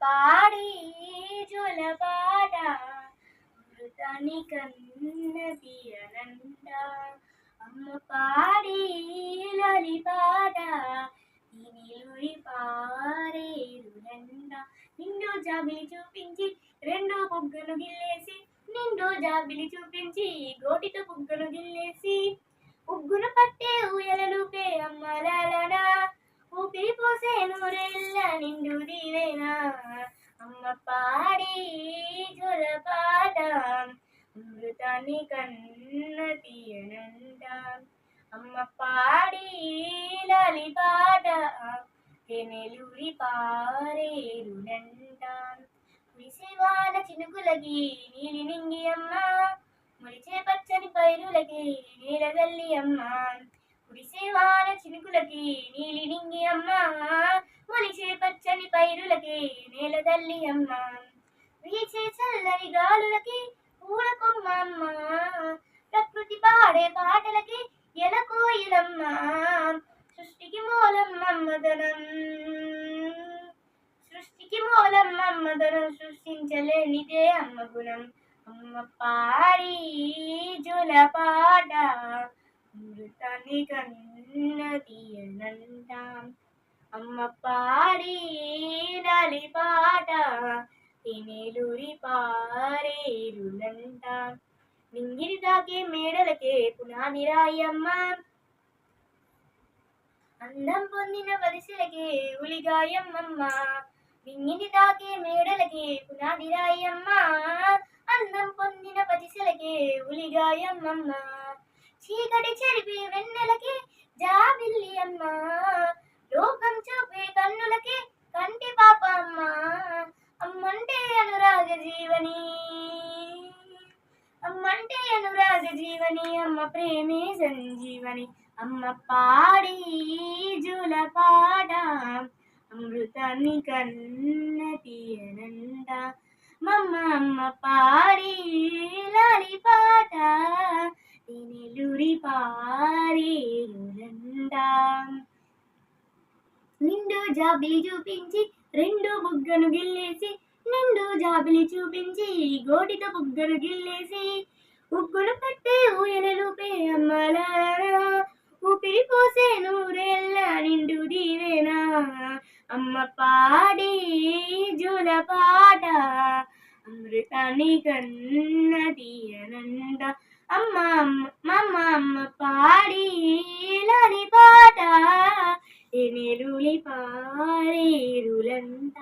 పాడి జోలపాట మృతాని కన్న తీయనంట అమ్మ పాడి లాలిపాట నీలురి పారేరునంట నిండు జాబిలి చూపించి రెండు బుగ్గను గిల్లేసి నిండు జాబిలి చూపించి గోటితో బుగ్గను గిల్లేసి ఉగ్గును పట్టే ఊయలలుపే అమ్మలాలనా ఊపిరి పోసే నూరెల్ల నిండు దీవేనా అమ్మ పాడి జోలపాట అమృతాన్ని కన్న తీయనంట అమ్మ పాడి లాలిపాట నెలూరి పారేరునంట కురిసేవాన చినుకులకి నీలి నింగి అమ్మ మురిచే పచ్చని పైరులకి నీల తల్లి అమ్మ కురిసేవాన చినుకులకి నీలి నింగి అమ్మ మురిచే పచ్చని పైరులకి నేల తల్లి అమ్మ వీచే చల్లని గాలులకి పూల కొమ్మ అమ్మ ప్రకృతి పాడే పాటలకి ఎలకోయిలమ్మ సృష్టికి మూలం మమ్మదనం సృష్టికి మూలం మమ్మదనం సృష్టించలేనిదే అమ్మ గుణం అమ్మ పాడి జోలపాట అమృతాన్ని కన్న తీయనంట అమ్మ పాడి లాలిపాట నెలూరి పారేరునంట నింగిరి తాకే మేడలకే పునాది రాయమ్మ అందం పొందిన వరిసెలకే ఉలిగాయమ్మమ్మ నింగిని తాకే మేడలకే పునాది రాయమ్మ అందం పొందిన వరిసెలకే ఉలిగాయమ్మమ్మ చీకటి చెరిపే వెన్నెలకే జాబిల్లి అమ్మ లోకం చూపే కన్నులకే కంటి పాప అమ్మ అమ్మంటే అనురాగ జీవని అమ్మంటే అనురాగ జీవని అమ్మ ప్రేమే సంజీవని అమ్మ పాడి జోలపాట అమృతాన్ని కన్న తీయనంట మమ్మ అమ్మ పాడి లాలిపాట నెలూరి పారేరునంట నిండు జాబిలి చూపించి రెండు బుగ్గను గిల్లేసి నిండు జాబిలి చూపించి గోటితో బుగ్గను గిల్లేసి ఉగ్గును పట్టే ఊయలలుపే అమ్మలారా ఊపిరి పోసే నూరెల్ల నిండు దీవేనా అమ్మ పాడి జోలపాట అమృతాన్ని కన్న తీయనంట అమ్మ అమ్మ పాడి లాలిపాట నెలూరి పారేరులంట